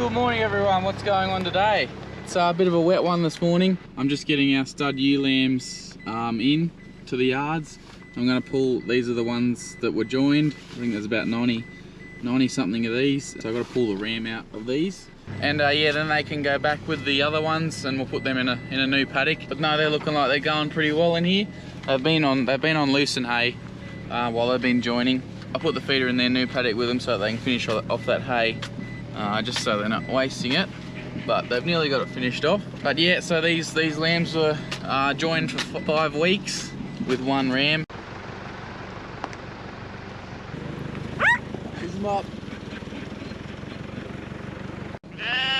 Good morning everyone, what's going on today? It's a bit of a wet one this morning. I'm just getting our stud ewe lambs in to the yards. I'm going to pull, these are the ones that were joined. I think there's about 90 something of these. So I've got to pull the ram out of these. And yeah, then they can go back with the other ones and we'll put them in a new paddock. But no, they're looking like they're going pretty well in here. They've been on lucerne hay while they've been joining. I put the feeder in their new paddock with them so that they can finish off that hay, just so they're not wasting it. But they've nearly got it finished off. But yeah, so these lambs were joined for 5 weeks with one ram. Raise them up.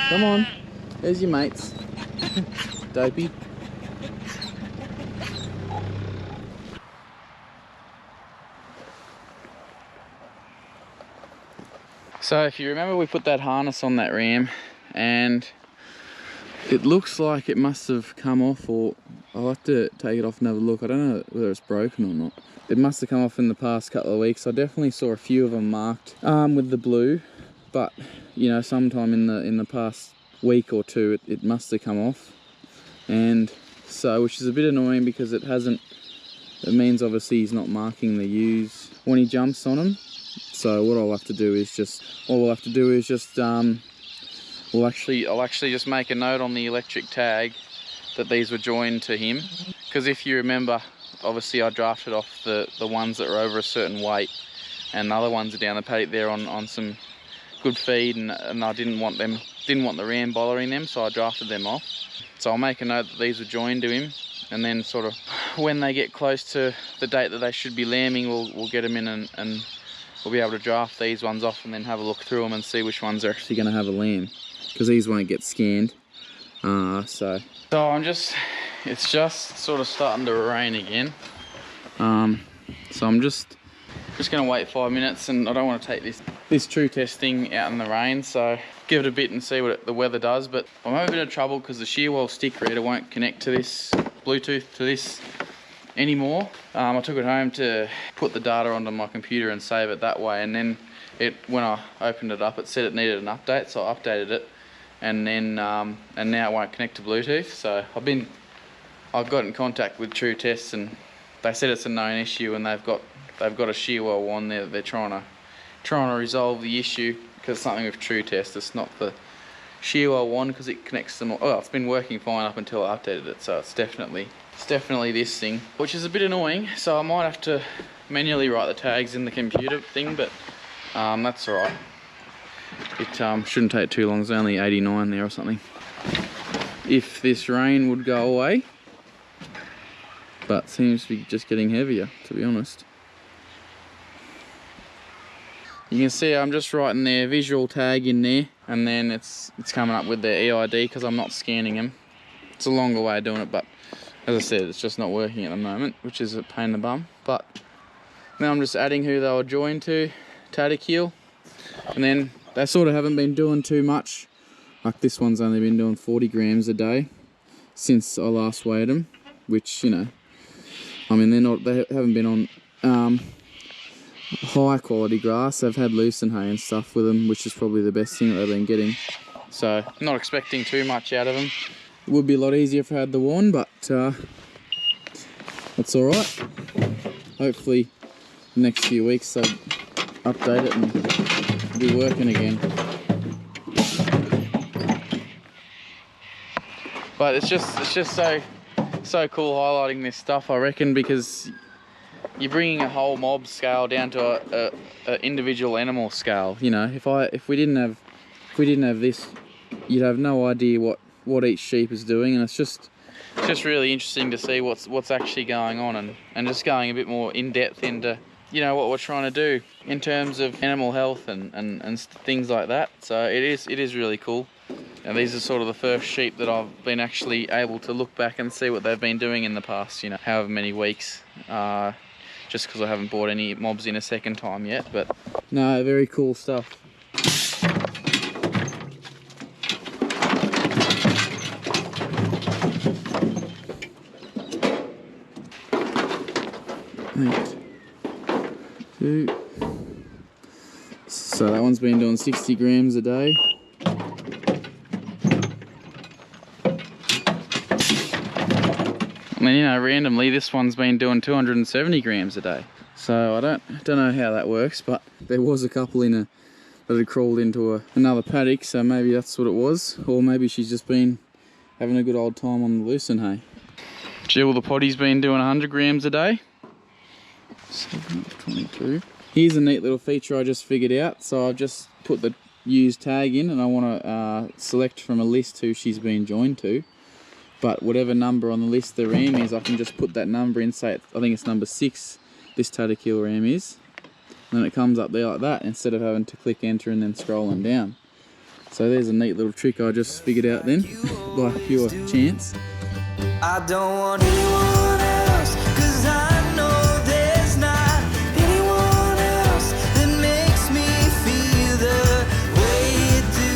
Come on, there's your mates. Dopey. So if you remember, we put that harness on that ram and it looks like it must have come off, or I'll have to take it off and have a look. I don't know whether it's broken or not. It must have come off in the past couple of weeks. I definitely saw a few of them marked with the blue, but you know, sometime in the past week or two it must have come off. And so, which is a bit annoying because it means obviously he's not marking the ewes when he jumps on them. So what I'll have to do is I'll actually just make a note on the electric tag that these were joined to him, because if you remember, obviously I drafted off the ones that were over a certain weight, and the other ones are down the paddock there on some good feed, and I didn't want the ram bothering them, so I drafted them off. So I'll make a note that these were joined to him, and then sort of when they get close to the date that they should be lambing, we'll get them in and we'll be able to draft these ones off and then have a look through them and see which ones are actually going to have a lamb, because these won't get scanned. So it's just sort of starting to rain again. So I'm just going to wait 5 minutes, and I don't want to take this TruTest thing out in the rain, so give it a bit and see what the weather does. But I'm having a bit of trouble because the shearwell stick reader won't connect to this Bluetooth to this anymore. I took it home to put the data onto my computer and save it that way, and then when I opened it up, it said it needed an update, so I updated it, and then and now it won't connect to Bluetooth. So I've got in contact with TruTest, and they said it's a known issue, and they've got a shearwell one there that they're trying to resolve the issue, because something with TruTest, it's not the shearwell one, because it connects them all. Oh, it's been working fine up until I updated it, so it's definitely this thing, which is a bit annoying. So I might have to manually write the tags in the computer thing, but that's alright. It shouldn't take too long. There's only 89 there or something. If this rain would go away, but seems to be just getting heavier, to be honest. You can see I'm just writing their visual tag in there, and then it's coming up with their EID because I'm not scanning them. It's a longer way of doing it, but as I said, it's just not working at the moment, which is a pain in the bum. But now I'm just adding who they were joined to heel, and then they sort of haven't been doing too much. Like this one's only been doing 40 grams a day since I last weighed them, which, you know, I mean, they haven't been on high quality grass. They've had lucerne hay and stuff with them, which is probably the best thing that they've been getting. So I'm not expecting too much out of them. It would be a lot easier if I had the one, but that's all right. Hopefully the next few weeks they'll update it and be working again. But it's just so cool highlighting this stuff, I reckon, because you're bringing a whole mob scale down to a individual animal scale. You know, if we didn't have this, you'd have no idea what each sheep is doing, and it's just really interesting to see what's actually going on, and just going a bit more in depth into, you know, what we're trying to do in terms of animal health and things like that. So it is really cool. And these are sort of the first sheep that I've been actually able to look back and see what they've been doing in the past, you know, however many weeks, just because I haven't brought any mobs in a second time yet. But no, very cool stuff. So that one's been doing 60 grams a day. And then, you know, randomly this one's been doing 270 grams a day. So I don't know how that works, but there was a couple in that had crawled into another paddock, so maybe that's what it was. Or maybe she's just been having a good old time on the lucerne hay. Jill the potty's been doing 100 grams a day. 22. Here's a neat little feature I just figured out. So I've just put the used tag in, and I want to select from a list who she's been joined to. But whatever number on the list the ram is, I can just put that number in, say I think it's number 6 this Tadakil ram is. And then it comes up there like that, instead of having to click enter and then scrolling down. So there's a neat little trick I just figured out then, by pure chance. I don't want anyone else, 'cause I know there's not anyone else that makes me feel the way you do.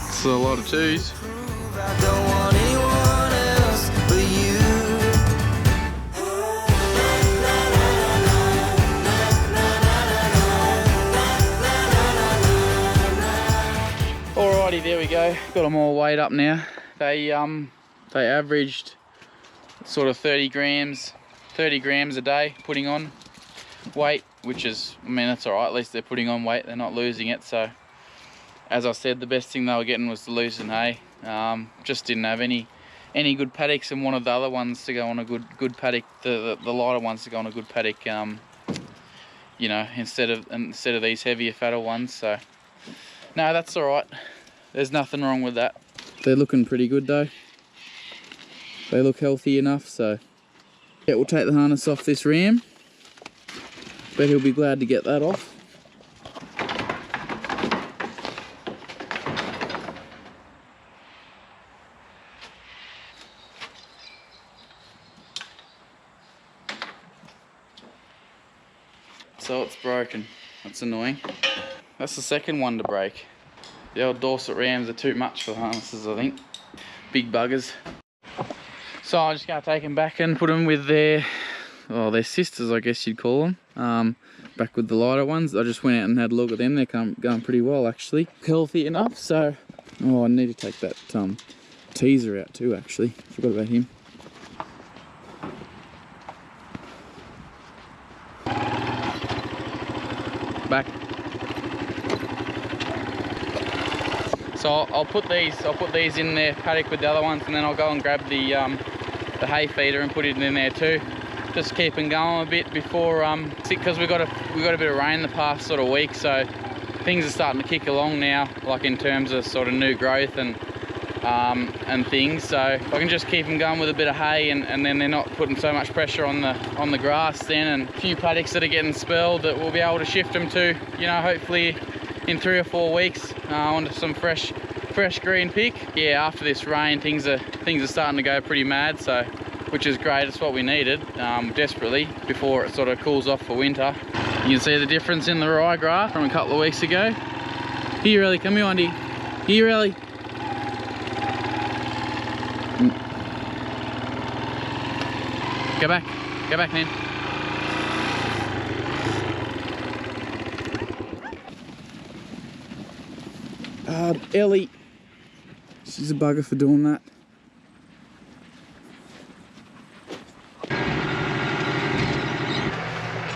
It's a lot of twos. I don't want anyone else but you. Alrighty, there we go. Got them all weighed up now. They averaged sort of 30 grams a day putting on weight, which is, I mean, that's alright. At least they're putting on weight, they're not losing it. So as I said, the best thing they were getting was the lucerne hay. Just didn't have any good paddocks, and wanted the other ones to go on a good paddock, the lighter ones to go on a good paddock, you know, instead of these heavier, fatter ones. So no, that's alright. There's nothing wrong with that. They're looking pretty good though. They look healthy enough, so yeah, we'll take the harness off this ram. Bet he'll be glad to get that off. So it's broken. That's annoying. That's the second one to break. The old Dorset rams are too much for the harnesses, I think. Big buggers. So I'm just going to take them back and put them with their sisters, I guess you'd call them. Back with the lighter ones. I just went out and had a look at them. They're going pretty well, actually. Healthy enough, so... Oh, I need to take that teaser out too, actually. Forgot about him. Back. So I'll put these in their paddock with the other ones, and then I'll go and grab the hay feeder and put it in there too. Just keep them going a bit before because we got a bit of rain the past sort of week, so things are starting to kick along now, like in terms of sort of new growth and things. So if I can just keep them going with a bit of hay, and then they're not putting so much pressure on the grass then, and a few paddocks that are getting spelled that we'll be able to shift them to, you know, hopefully in 3 or 4 weeks onto some fresh green pick. Yeah, after this rain, things are starting to go pretty mad, so which is great. It's what we needed desperately before it sort of cools off for winter. You can see the difference in the ryegrass from a couple of weeks ago. Here, Ellie, come here, Andy. Here, Ellie. Go back, man. Ellie, she's a bugger for doing that.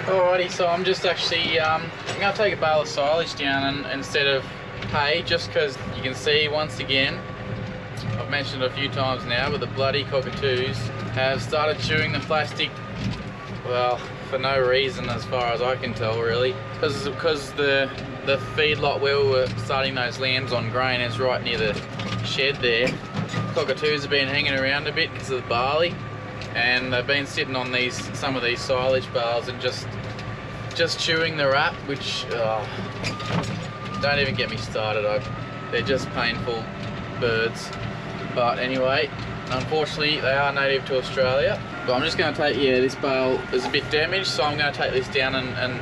Alrighty, so I'm just actually I'm going to take a bale of silage down instead of hay, just because you can see once again, I've mentioned it a few times now, but the bloody cockatoos have started chewing the plastic, well, for no reason as far as I can tell, really. Because the feedlot where we were starting those lambs on grain is right near the shed there. Cockatoos have been hanging around a bit because of the barley, and they've been sitting on some of these silage bales and just chewing the wrap, which don't even get me started. They're just painful birds. But anyway, unfortunately they are native to Australia. But I'm just going to take, yeah, this bale is a bit damaged, so I'm going to take this down and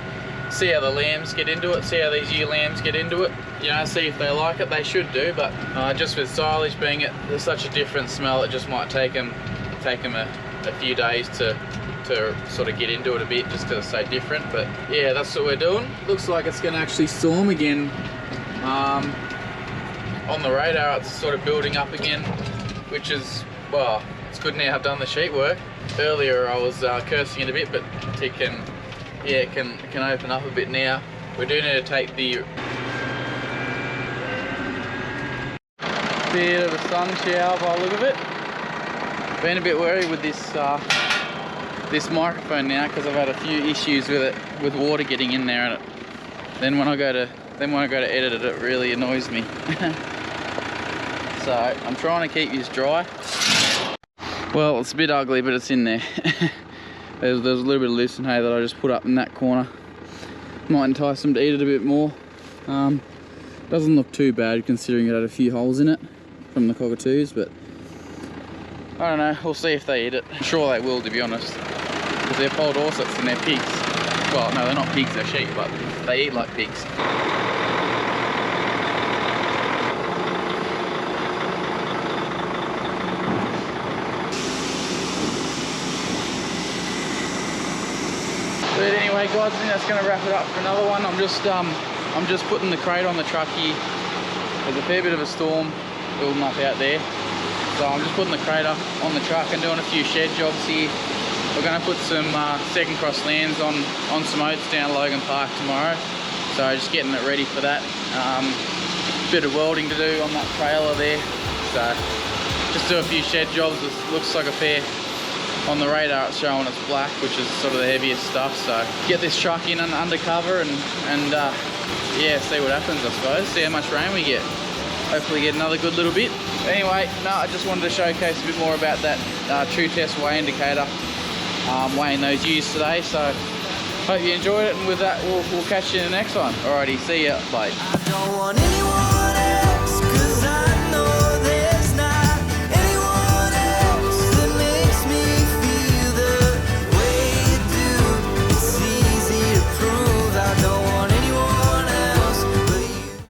see how the lambs get into it, see how these ewe lambs get into it, you know, see if they like it. They should do, but just with silage being there's such a different smell, it just might take them a few days to sort of get into it a bit, just because it's so different. But yeah, that's what we're doing. Looks like it's going to actually storm again. On the radar it's sort of building up again, which is, well, it's good now I've done the sheet work. earlier I was cursing it a bit, but it can open up a bit now. We do need to take the bit of a sun shower by the look of it. Been a bit worried with this this microphone now because I've had a few issues with it, with water getting in there, and then when I go to edit it, it really annoys me. So I'm trying to keep this dry. Well, it's a bit ugly, but it's in there. there's a little bit of lucerne hay that I just put up in that corner. Might entice them to eat it a bit more. Doesn't look too bad considering it had a few holes in it from the cockatoos, but I don't know, we'll see if they eat it. I'm sure they will, to be honest, because they're polled orsets and they're pigs. Well, no, they're not pigs, they're sheep, but they eat like pigs. But anyway, guys, I think that's going to wrap it up for another one. I'm just putting the crate on the truck here. There's a fair bit of a storm building up out there, so I'm just putting the crate up on the truck and doing a few shed jobs here. We're going to put some second cross lands on some oats down Logan Park tomorrow, so just getting it ready for that. Bit of welding to do on that trailer there, so just do a few shed jobs. It looks like a fair. On the radar it's showing it's black, which is sort of the heaviest stuff, so get this truck in undercover and yeah, see what happens, I suppose, see how much rain we get. Hopefully get another good little bit. Anyway, no, I just wanted to showcase a bit more about that TruTest weigh indicator, weighing those ewes today, so hope you enjoyed it, and with that we'll catch you in the next one. Alrighty, see ya, bye. I don't want anyone